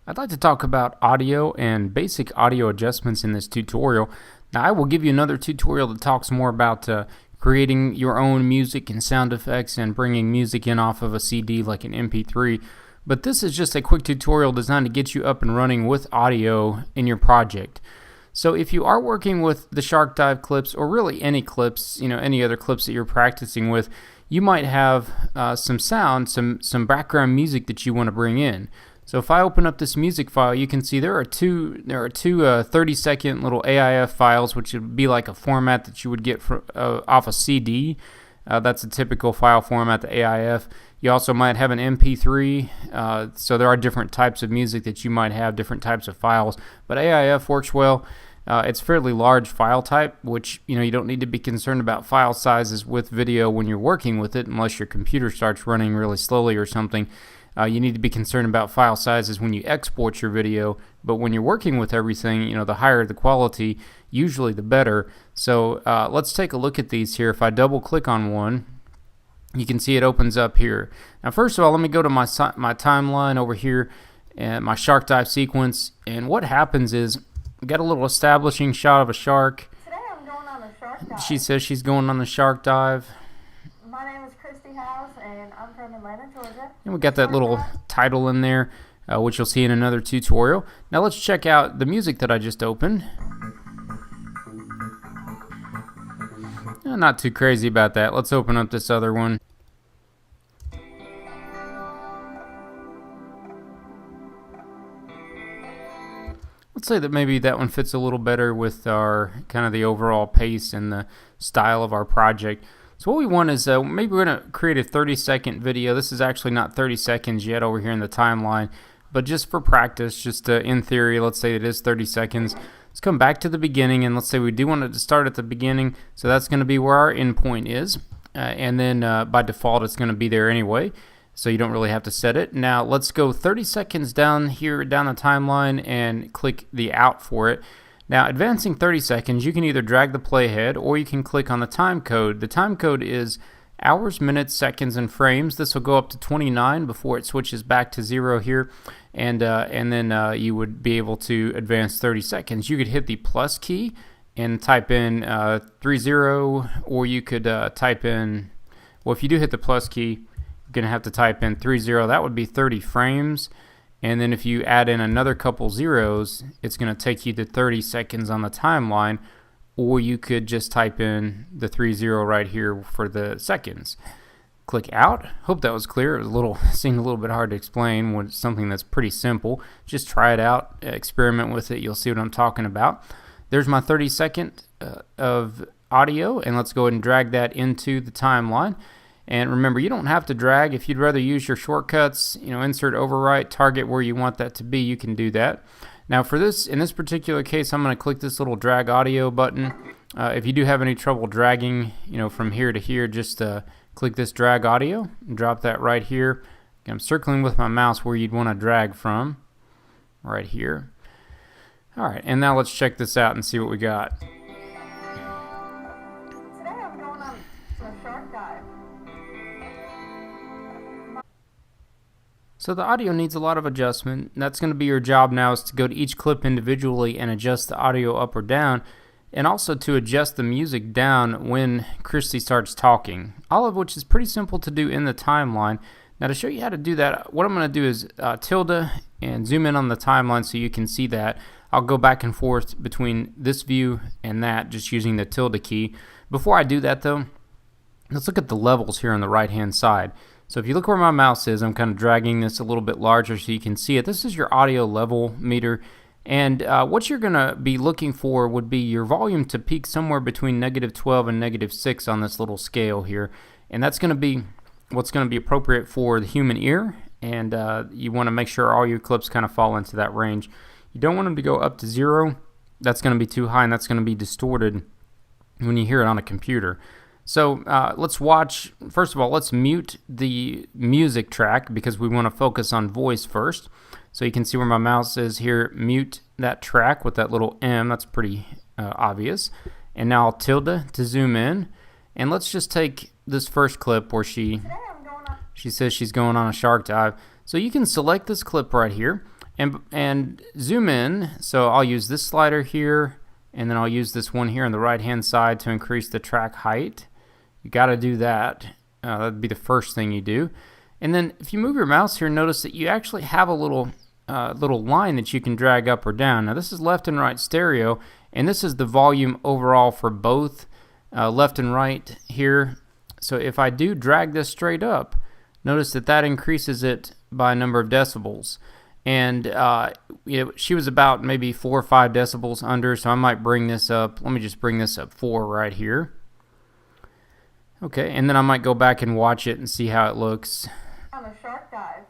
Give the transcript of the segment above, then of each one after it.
I'd like to talk about audio and basic audio adjustments in this tutorial. Now, I will give you another tutorial that talks more about creating your own music and sound effects and bringing music in off of a CD like an MP3. But this is just a quick tutorial designed to get you up and running with audio in your project. So if you are working with the Shark Dive clips, or really any clips, any other clips that you're practicing with, you might have some sound, some background music that you want to bring in. So if I open up this music file, you can see there are two 30-second little AIF files, which would be like a format that you would get off a CD. That's a typical file format, the AIF. You also might have an MP3. So there are different types of music that you might have, different types of files. But AIF works well. It's a fairly large file type, which you don't need to be concerned about file sizes with video when you're working with it, unless your computer starts running really slowly or something. You need to be concerned about file sizes when you export your video, but when you're working with everything, the higher the quality, usually the better. So let's take a look at these here. If I double click on one, you can see it opens up here. Now first of all, let me go to my timeline over here and my shark dive sequence, and what happens is we got a little establishing shot of a shark. Today I'm going on a shark dive. She says she's going on the shark dive. My name is Christy House, and I'm from Atlanta, Georgia. And we got that little title in there, which you'll see in another tutorial. Now let's check out the music that I just opened. Not too crazy about that. Let's open up this other one. Let's say that maybe that one fits a little better with our kind of the overall pace and the style of our project. So what we want is maybe we're going to create a 30-second video. This is actually not 30 seconds yet over here in the timeline, but just for practice, just in theory, let's say it is 30 seconds. Let's come back to the beginning, and let's say we do want it to start at the beginning. So that's going to be where our endpoint is, and then by default it's going to be there anyway. So you don't really have to set it. Now let's go 30 seconds down here down the timeline and click the out for it. Now advancing 30 seconds, you can either drag the playhead or you can click on the time code. The time code is hours, minutes, seconds, and frames. This will go up to 29 before it switches back to 0 here, and then you would be able to advance 30 seconds. You could hit the plus key and type in 30, or you could type in, well, if you do hit the plus key, you're going to have to type in 30. That would be 30 frames. And then if you add in another couple zeros, it's going to take you to 30 seconds on the timeline, or you could just type in the 30 right here for the seconds. Click out. Hope that was clear. It was seemed a little bit hard to explain when it's something that's pretty simple. Just try it out, experiment with it. You'll see what I'm talking about. There's my 30-second of audio, and let's go ahead and drag that into the timeline. And remember, you don't have to drag. If you'd rather use your shortcuts, insert, overwrite, target where you want that to be, you can do that. Now for this, in this particular case, I'm going to click this little drag audio button. If you do have any trouble dragging, from here to here, just click this drag audio and drop that right here. I'm circling with my mouse where you'd want to drag from, right here. All right, and now let's check this out and see what we got. Today I'm going on a shark dive. So the audio needs a lot of adjustment. That's going to be your job now, is to go to each clip individually and adjust the audio up or down, and also to adjust the music down when Christy starts talking, all of which is pretty simple to do in the timeline. Now to show you how to do that, what I'm going to do is tilde and zoom in on the timeline so you can see that. I'll go back and forth between this view and that just using the tilde key. Before I do that though, let's look at the levels here on the right hand side. So if you look where my mouse is, I'm kind of dragging this a little bit larger so you can see it. This is your audio level meter, and what you're going to be looking for would be your volume to peak somewhere between -12 and -6 on this little scale here, and that's going to be what's going to be appropriate for the human ear, and you want to make sure all your clips kind of fall into that range. You don't want them to go up to 0. That's going to be too high, and that's going to be distorted when you hear it on a computer. So let's watch. First of all, let's mute the music track because we want to focus on voice first. So you can see where my mouse is here. Mute that track with that little M. That's pretty obvious. And now I'll tilde to zoom in. And let's just take this first clip where she says she's going on a shark dive. So you can select this clip right here, and zoom in. So I'll use this slider here, and then I'll use this one here on the right hand side to increase the track height. You got to do that. That'd be the first thing you do. And then if you move your mouse here, notice that you actually have a little line that you can drag up or down. Now this is left and right stereo, and this is the volume overall for both left and right here. So if I do drag this straight up, notice that that increases it by a number of decibels. And she was about maybe 4 or 5 decibels under, so I might bring this up. Let me just bring this up 4 right here. Okay, and then I might go back and watch it and see how it looks. On a shark dive.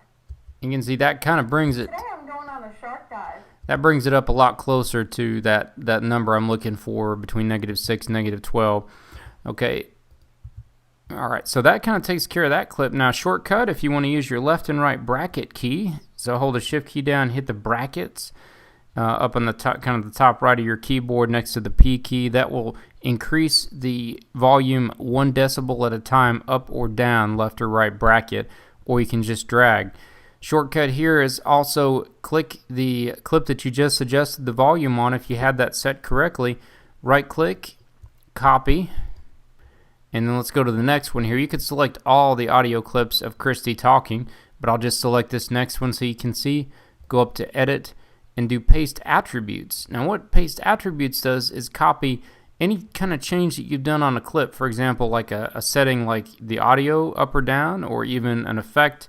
You can see that kind of brings it. Today I'm going on a shark dive. That brings it up a lot closer to that number I'm looking for, between -6 and -12. Okay. All right, so that kind of takes care of that clip. Now, shortcut, if you want to use your left and right bracket key, so hold the shift key down, hit the brackets up on the top, kind of the top right of your keyboard next to the P key. That will increase the volume 1 decibel at a time, up or down, left or right bracket, or you can just drag. Shortcut here is also click the clip that you just adjusted the volume on. If you had that set correctly, right click, copy, and then let's go to the next one here. You could select all the audio clips of Christy talking, but I'll just select this next one so you can see. Go up to edit and do paste attributes. Now what paste attributes does is copy any kind of change that you've done on a clip. For example, like a setting like the audio up or down, or even an effect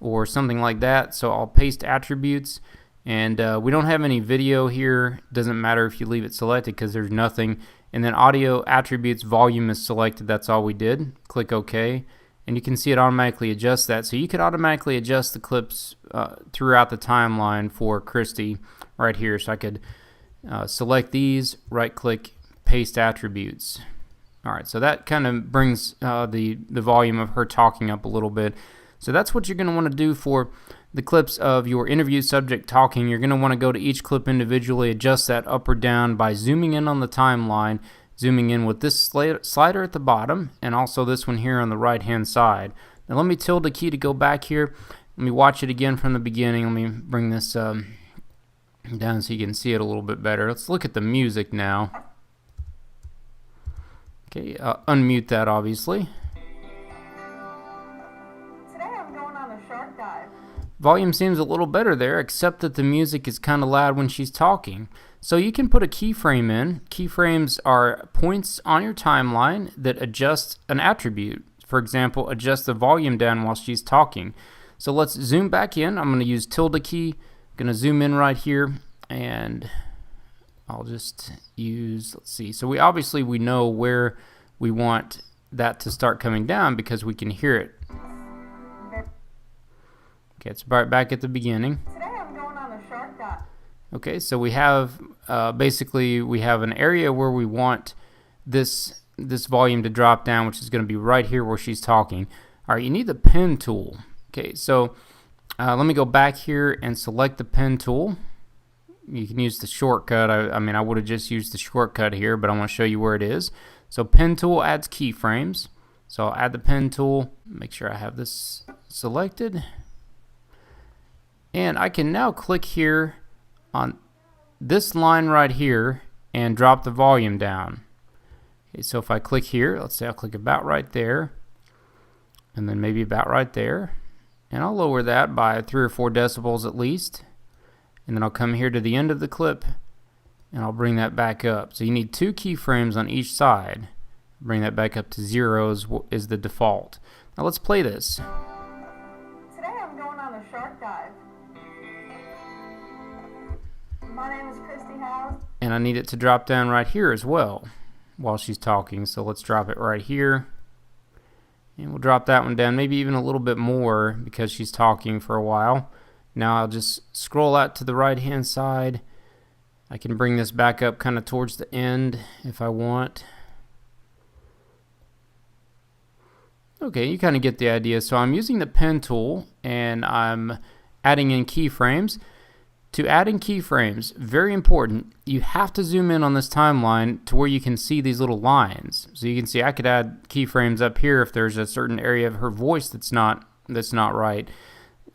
or something like that. So I'll paste attributes, and we don't have any video here. Doesn't matter if you leave it selected because there's nothing. And then audio attributes volume is selected. That's all we did. Click OK, and you can see it automatically adjusts that. So you could automatically adjust the clips throughout the timeline for Christy right here. So I could select these, right click, paste attributes. Alright, so that kind of brings the volume of her talking up a little bit. So that's what you're going to want to do for the clips of your interview subject talking. You're going to want to go to each clip individually, adjust that up or down by zooming in on the timeline, zooming in with this slider at the bottom, and also this one here on the right hand side. Now let me tilde the key to go back here. Let me watch it again from the beginning. Let me bring this down so you can see it a little bit better. Let's look at the music now. Okay, unmute that obviously. Today I'm going on a shark dive. Volume seems a little better there, except that the music is kind of loud when she's talking. So you can put a keyframe in. Keyframes are points on your timeline that adjust an attribute. For example, adjust the volume down while she's talking. So let's zoom back in. I'm going to use tilde key. I'm going to zoom in right here, and I'll just use, let's see. So we know where we want that to start coming down because we can hear it. Okay, it's right back at the beginning. Today I'm going on a shark dive. Okay, so we have basically we have an area where we want this volume to drop down, which is going to be right here where she's talking. All right, you need the pen tool. Okay, so let me go back here and select the pen tool. You can use the shortcut. I mean, I would have just used the shortcut here, but I want to show you where it is. So pen tool adds keyframes. So I'll add the pen tool, make sure I have this selected. And I can now click here on this line right here and drop the volume down. Okay, so if I click here, let's say I'll click about right there, and then maybe about right there, and I'll lower that by 3 or 4 decibels at least. And then I'll come here to the end of the clip and I'll bring that back up. So you need 2 keyframes on each side. Bring that back up to 0 is the default. Now let's play this. Today I'm going on a shark dive. My name is Christy House. And I need it to drop down right here as well while she's talking. So let's drop it right here. And we'll drop that one down, maybe even a little bit more because she's talking for a while. Now I'll just scroll out to the right hand side. I can bring this back up kind of towards the end if I want. Okay, you kind of get the idea. So I'm using the pen tool and I'm adding in keyframes. To add in keyframes, very important, you have to zoom in on this timeline to where you can see these little lines. So you can see I could add keyframes up here if there's a certain area of her voice that's not right.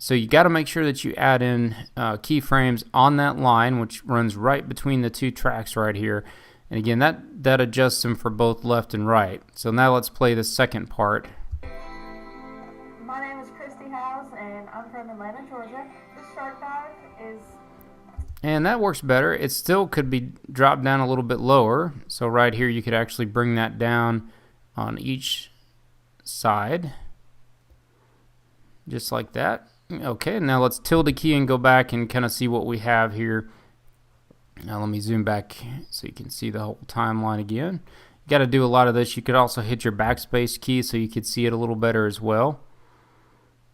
So you got to make sure that you add in keyframes on that line, which runs right between the two tracks right here. And again, that adjusts them for both left and right. So now let's play the second part. My name is Christy House, and I'm from Atlanta, Georgia. This shark dive is... And that works better. It still could be dropped down a little bit lower. So right here, you could actually bring that down on each side. Just like that. Okay, now let's tilde key and go back and kind of see what we have here. Now let me zoom back so you can see the whole timeline again. You got to do a lot of this. You could also hit your backspace key so you could see it a little better as well.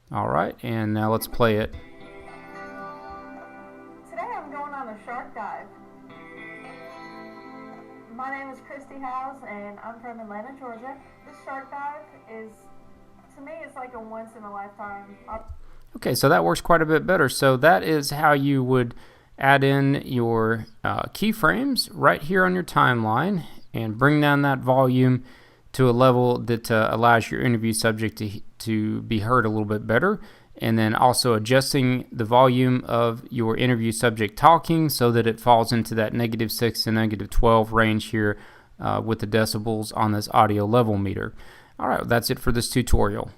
Alright, and now let's play it. Today I'm going on a shark dive. My name is Christy House, and I'm from Atlanta, Georgia. This shark dive is, to me, it's like a once-in-a-lifetime. Okay, so that works quite a bit better. So that is how you would add in your keyframes right here on your timeline and bring down that volume to a level that allows your interview subject to be heard a little bit better, and then also adjusting the volume of your interview subject talking so that it falls into that -6 to -12 range here with the decibels on this audio level meter. All right, that's it for this tutorial.